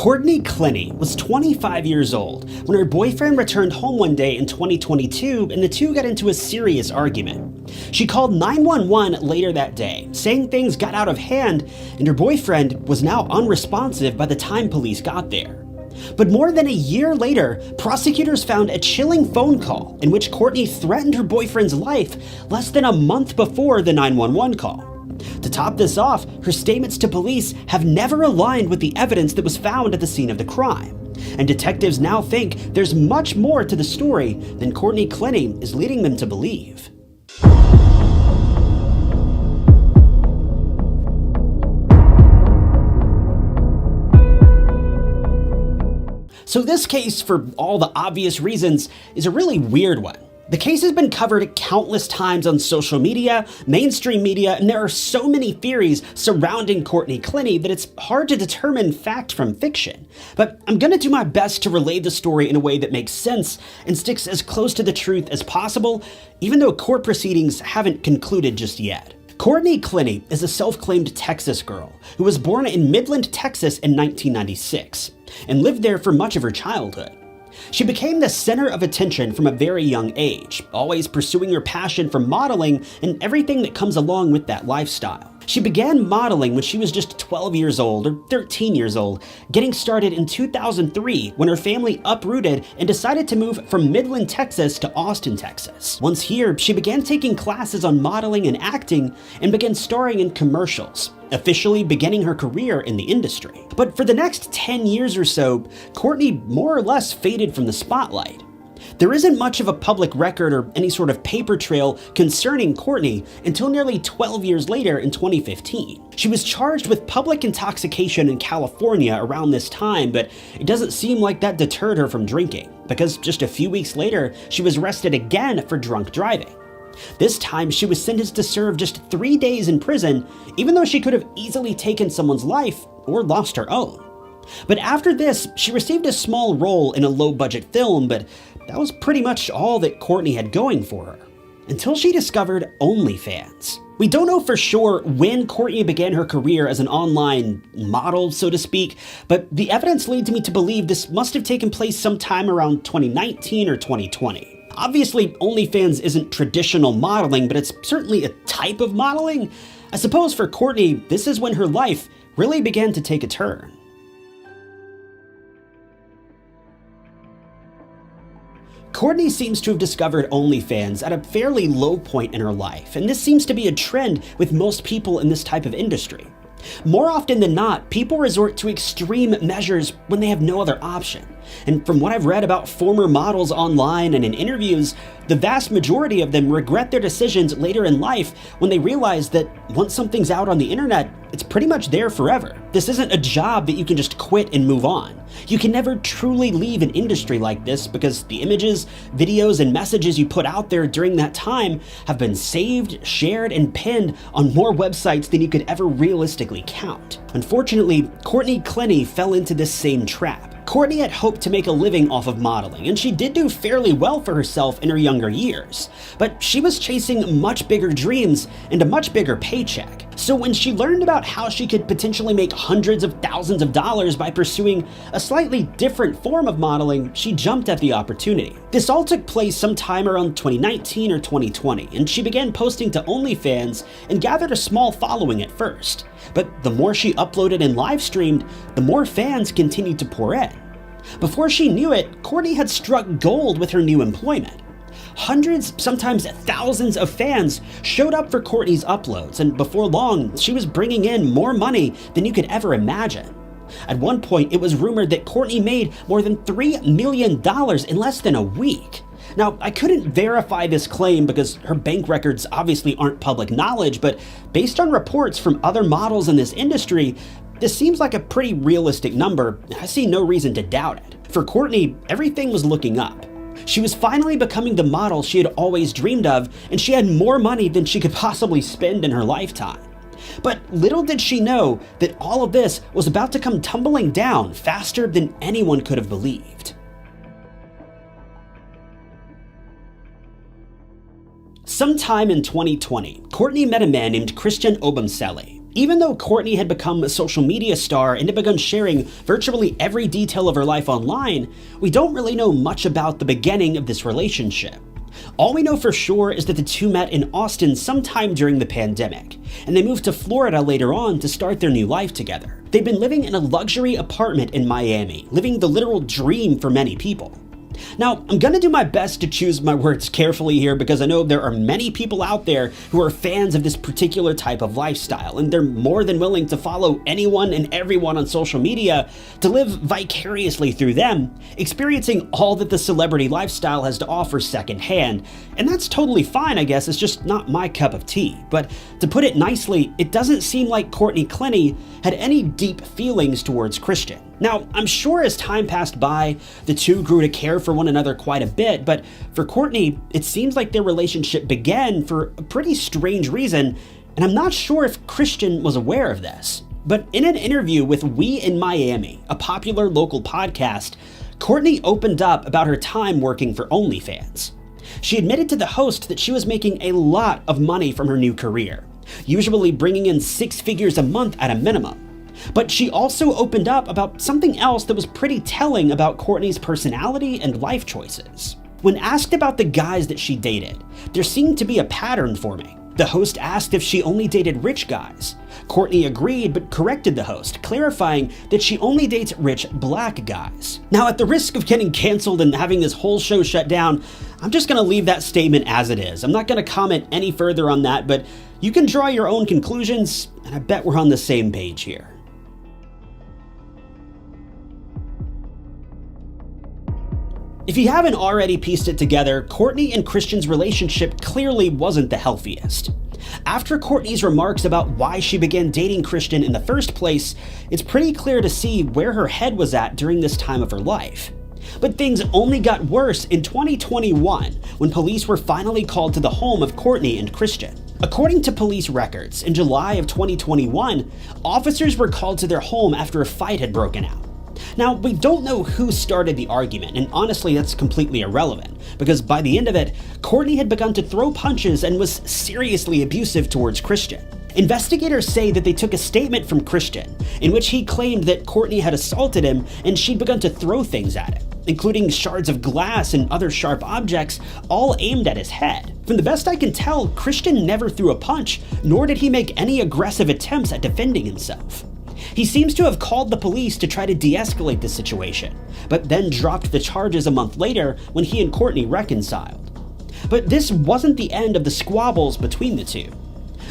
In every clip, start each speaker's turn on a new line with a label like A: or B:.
A: Courtney Clenney was 25 years old when her boyfriend returned home one day in 2022 and the two got into a serious argument. She called 911 later that day, saying things got out of hand and her boyfriend was now unresponsive by the time police got there. But more than a year later, prosecutors found a chilling phone call in which Courtney threatened her boyfriend's life less than a month before the 911 call. To top this off, her statements to police have never aligned with the evidence that was found at the scene of the crime. And detectives now think there's much more to the story than Courtney Clenney is leading them to believe. So this case, for all the obvious reasons, is a really weird one. The case has been covered countless times on social media, mainstream media, and there are so many theories surrounding Courtney Clenney that it's hard to determine fact from fiction. But I'm gonna do my best to relay the story in a way that makes sense and sticks as close to the truth as possible, even though court proceedings haven't concluded just yet. Courtney Clenney is a self-claimed Texas girl who was born in Midland, Texas in 1996 and lived there for much of her childhood. She became the center of attention from a very young age, always pursuing her passion for modeling and everything that comes along with that lifestyle. She began modeling when she was just 12 years old or 13 years old, getting started in 2003 when her family uprooted and decided to move from Midland, Texas to Austin, Texas. Once here, she began taking classes on modeling and acting and began starring in commercials, officially beginning her career in the industry. But for the next 10 years or so, Courtney more or less faded from the spotlight. There isn't much of a public record or any sort of paper trail concerning Courtney until nearly 12 years later in 2015. She was charged with public intoxication in California around this time, but it doesn't seem like that deterred her from drinking, because just a few weeks later, she was arrested again for drunk driving. This time, she was sentenced to serve just 3 days in prison, even though she could have easily taken someone's life or lost her own. But after this, she received a small role in a low-budget film, but that was pretty much all that Courtney had going for her, until she discovered OnlyFans. We don't know for sure when Courtney began her career as an online model, so to speak, but the evidence leads me to believe this must have taken place sometime around 2019 or 2020. Obviously, OnlyFans isn't traditional modeling, but it's certainly a type of modeling. I suppose for Courtney, this is when her life really began to take a turn. Courtney seems to have discovered OnlyFans at a fairly low point in her life, and this seems to be a trend with most people in this type of industry. More often than not, people resort to extreme measures when they have no other option. And from what I've read about former models online and in interviews, the vast majority of them regret their decisions later in life when they realize that once something's out on the internet, it's pretty much there forever. This isn't a job that you can just quit and move on. You can never truly leave an industry like this because the images, videos, and messages you put out there during that time have been saved, shared, and pinned on more websites than you could ever realistically count. Unfortunately, Courtney Clenney fell into this same trap. Courtney had hoped to make a living off of modeling, and she did do fairly well for herself in her younger years. But she was chasing much bigger dreams and a much bigger paycheck. So when she learned about how she could potentially make hundreds of thousands of dollars by pursuing a slightly different form of modeling, she jumped at the opportunity. This all took place sometime around 2019 or 2020, and she began posting to OnlyFans and gathered a small following at first. But the more she uploaded and live streamed, the more fans continued to pour in. Before she knew it, Courtney had struck gold with her new employment. Hundreds, sometimes thousands of fans showed up for Courtney's uploads, and before long, she was bringing in more money than you could ever imagine. At one point, it was rumored that Courtney made more than $3 million in less than a week. Now, I couldn't verify this claim because her bank records obviously aren't public knowledge, but based on reports from other models in this industry, this seems like a pretty realistic number. I see no reason to doubt it. For Courtney, everything was looking up. She was finally becoming the model she had always dreamed of, and she had more money than she could possibly spend in her lifetime. But little did she know that all of this was about to come tumbling down faster than anyone could have believed. Sometime in 2020, Courtney met a man named Christian Obamseli. Even though Courtney had become a social media star and had begun sharing virtually every detail of her life online, we don't really know much about the beginning of this relationship. All we know for sure is that the two met in Austin sometime during the pandemic, and they moved to Florida later on to start their new life together. They've been living in a luxury apartment in Miami, living the literal dream for many people. Now, I'm gonna do my best to choose my words carefully here because I know there are many people out there who are fans of this particular type of lifestyle, and they're more than willing to follow anyone and everyone on social media to live vicariously through them, experiencing all that the celebrity lifestyle has to offer secondhand. And that's totally fine, I guess, it's just not my cup of tea. But to put it nicely, it doesn't seem like Courtney Clenney had any deep feelings towards Christian. Now, I'm sure as time passed by, the two grew to care for one another quite a bit, but for Courtney, it seems like their relationship began for a pretty strange reason, and I'm not sure if Christian was aware of this. But in an interview with We in Miami, a popular local podcast, Courtney opened up about her time working for OnlyFans. She admitted to the host that she was making a lot of money from her new career, usually bringing in 6 figures a month at a minimum. But she also opened up about something else that was pretty telling about Courtney's personality and life choices. When asked about the guys that she dated, there seemed to be a pattern forming. The host asked if she only dated rich guys. Courtney agreed but corrected the host, clarifying that she only dates rich black guys. Now, at the risk of getting canceled and having this whole show shut down, I'm just gonna leave that statement as it is. I'm not gonna comment any further on that, but you can draw your own conclusions, and I bet we're on the same page here. If you haven't already pieced it together, Courtney and Christian's relationship clearly wasn't the healthiest. After Courtney's remarks about why she began dating Christian in the first place, it's pretty clear to see where her head was at during this time of her life. But things only got worse in 2021, when police were finally called to the home of Courtney and Christian. According to police records, in July of 2021, officers were called to their home after a fight had broken out. Now, we don't know who started the argument, and honestly that's completely irrelevant, because by the end of it, Courtney had begun to throw punches and was seriously abusive towards Christian. Investigators say that they took a statement from Christian, in which he claimed that Courtney had assaulted him and she'd begun to throw things at him, including shards of glass and other sharp objects, all aimed at his head. From the best I can tell, Christian never threw a punch, nor did he make any aggressive attempts at defending himself. He seems to have called the police to try to de-escalate the situation, but then dropped the charges a month later when he and Courtney reconciled. But this wasn't the end of the squabbles between the two.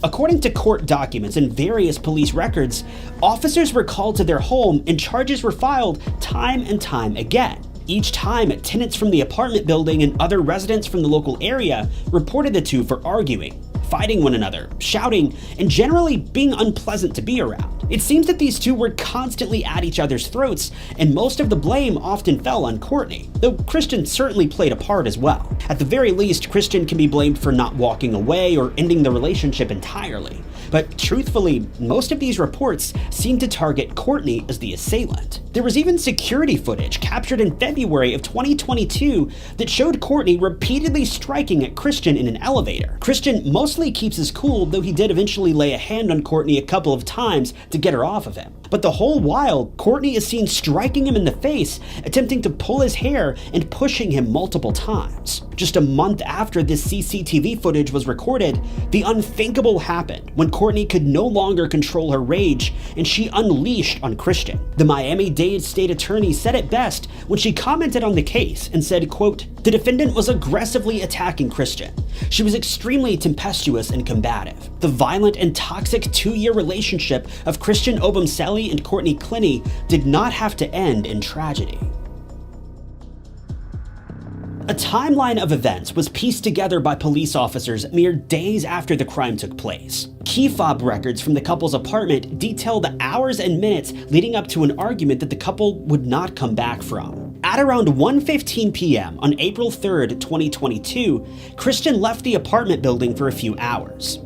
A: According to court documents and various police records, officers were called to their home and charges were filed time and time again. Each time, tenants from the apartment building and other residents from the local area reported the two for arguing, fighting one another, shouting, and generally being unpleasant to be around. It seems that these two were constantly at each other's throats, and most of the blame often fell on Courtney, though Christian certainly played a part as well. At the very least, Christian can be blamed for not walking away or ending the relationship entirely. But truthfully, most of these reports seem to target Courtney as the assailant. There was even security footage captured in February of 2022 that showed Courtney repeatedly striking at Christian in an elevator. Christian mostly keeps his cool, though he did eventually lay a hand on Courtney a couple of times to get her off of him. But the whole while, Courtney is seen striking him in the face, attempting to pull his hair and pushing him multiple times. Just a month after this CCTV footage was recorded, the unthinkable happened when Courtney could no longer control her rage and she unleashed on Christian. The Miami-Dade state attorney said it best when she commented on the case and said, quote, "The defendant was aggressively attacking Christian. She was extremely tempestuous and combative. The violent and toxic 2-year relationship of Christian Obumseli and Courtney Clenney did not have to end in tragedy." A timeline of events was pieced together by police officers mere days after the crime took place. Key fob records from the couple's apartment detail the hours and minutes leading up to an argument that the couple would not come back from. At around 1:15 p.m. on April 3rd, 2022, Christian left the apartment building for a few hours.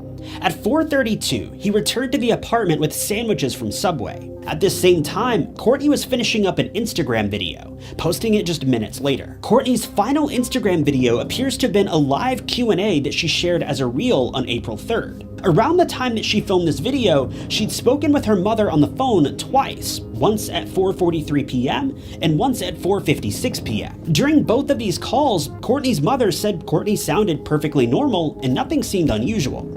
A: At 4:32, he returned to the apartment with sandwiches from Subway. At this same time, Courtney was finishing up an Instagram video, posting it just minutes later. Courtney's final Instagram video appears to have been a live Q&A that she shared as a reel on April 3rd. Around the time that she filmed this video, she'd spoken with her mother on the phone twice, once at 4:43 p.m. and once at 4:56 p.m. During both of these calls, Courtney's mother said Courtney sounded perfectly normal and nothing seemed unusual.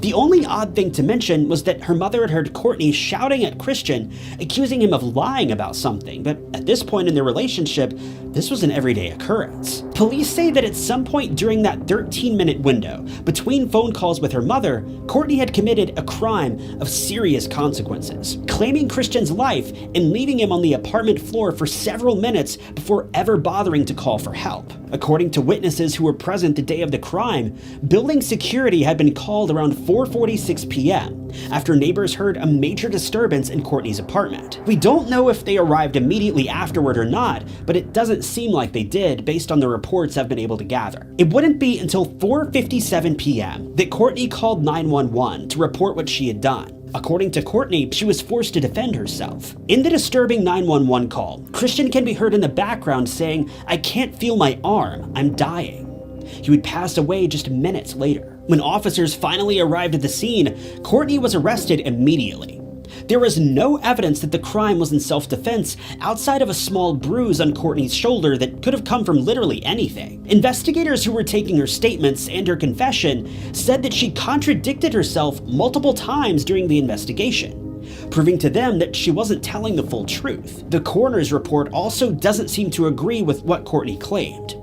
A: The only odd thing to mention was that her mother had heard Courtney shouting at Christian, accusing him of lying about something, but at this point in their relationship, this was an everyday occurrence. Police say that at some point during that 13-minute window between phone calls with her mother, Courtney had committed a crime of serious consequences, claiming Christian's life and leaving him on the apartment floor for several minutes before ever bothering to call for help. According to witnesses who were present the day of the crime, building security had been called around 4:46 p.m. after neighbors heard a major disturbance in Courtney's apartment. We don't know if they arrived immediately afterward or not, but it doesn't seem like they did based on the reports I've been able to gather. It wouldn't be until 4:57 p.m. that Courtney called 911 to report what she had done. According to Courtney, she was forced to defend herself. In the disturbing 911 call, Christian can be heard in the background saying, "I can't feel my arm, I'm dying." He would pass away just minutes later. When officers finally arrived at the scene, Courtney was arrested immediately. There was no evidence that the crime was in self-defense outside of a small bruise on Courtney's shoulder that could have come from literally anything. Investigators who were taking her statements and her confession said that she contradicted herself multiple times during the investigation, proving to them that she wasn't telling the full truth. The coroner's report also doesn't seem to agree with what Courtney claimed.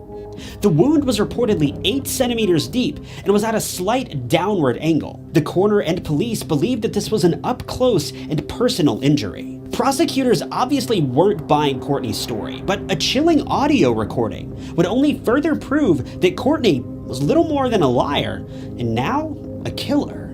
A: The wound was reportedly 8 centimeters deep and was at a slight downward angle. The coroner and police believed that this was an up-close and personal injury. Prosecutors obviously weren't buying Courtney's story, but a chilling audio recording would only further prove that Courtney was little more than a liar, and now a killer.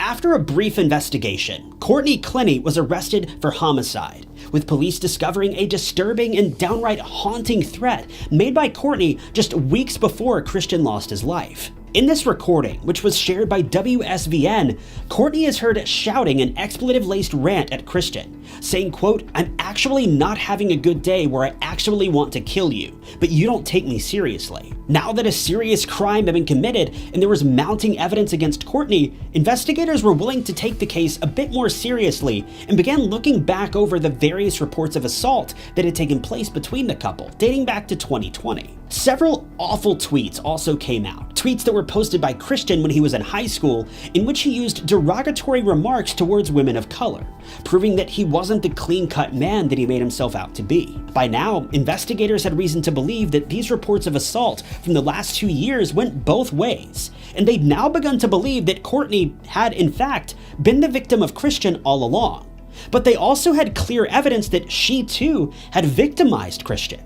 A: After a brief investigation, Courtney Clenney was arrested for homicide, with police discovering a disturbing and downright haunting threat made by Courtney just weeks before Christian lost his life. In this recording, which was shared by WSVN, Courtney is heard shouting an expletive-laced rant at Christian, saying, quote, "I'm actually not having a good day where I actually want to kill you, but you don't take me seriously." Now that a serious crime had been committed and there was mounting evidence against Courtney, investigators were willing to take the case a bit more seriously and began looking back over the various reports of assault that had taken place between the couple, dating back to 2020. Several awful tweets also came out, tweets that were posted by Christian when he was in high school, in which he used derogatory remarks towards women of color, proving that he wasn't the clean-cut man that he made himself out to be. By now, investigators had reason to believe that these reports of assault from the last 2 years went both ways, and they'd now begun to believe that Courtney had, in fact, been the victim of Christian all along. But they also had clear evidence that she, too, had victimized Christian.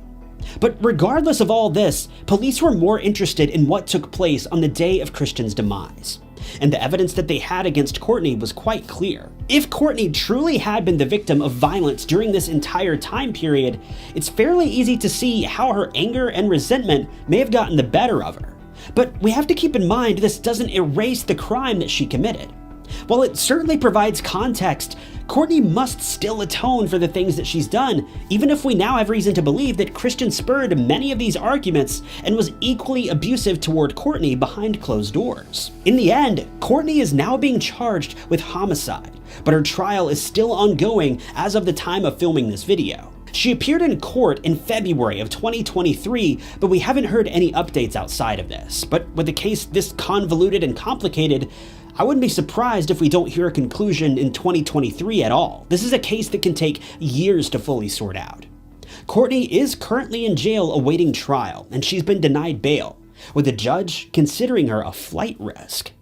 A: But regardless of all this, police were more interested in what took place on the day of Christian's demise. And the evidence that they had against Courtney was quite clear. If Courtney truly had been the victim of violence during this entire time period, it's fairly easy to see how her anger and resentment may have gotten the better of her. But we have to keep in mind this doesn't erase the crime that she committed. While it certainly provides context, Courtney must still atone for the things that she's done, even if we now have reason to believe that Christian spurred many of these arguments and was equally abusive toward Courtney behind closed doors. In the end, Courtney is now being charged with homicide, but her trial is still ongoing as of the time of filming this video. She appeared in court in February of 2023, but we haven't heard any updates outside of this. But with a case this convoluted and complicated, I wouldn't be surprised if we don't hear a conclusion in 2023 at all. This is a case that can take years to fully sort out. Courtney is currently in jail awaiting trial, and she's been denied bail, with the judge considering her a flight risk.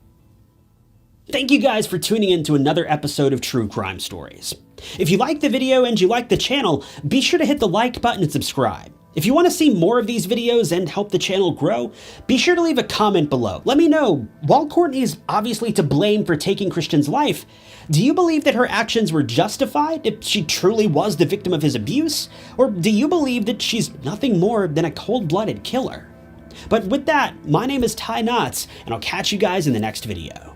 A: Thank you guys for tuning in to another episode of True Crime Stories. If you liked the video and you like the channel, be sure to hit the like button and subscribe. If you want to see more of these videos and help the channel grow, be sure to leave a comment below. Let me know, while Courtney is obviously to blame for taking Christian's life, do you believe that her actions were justified if she truly was the victim of his abuse? Or do you believe that she's nothing more than a cold-blooded killer? But with that, my name is Ty Knotts, and I'll catch you guys in the next video.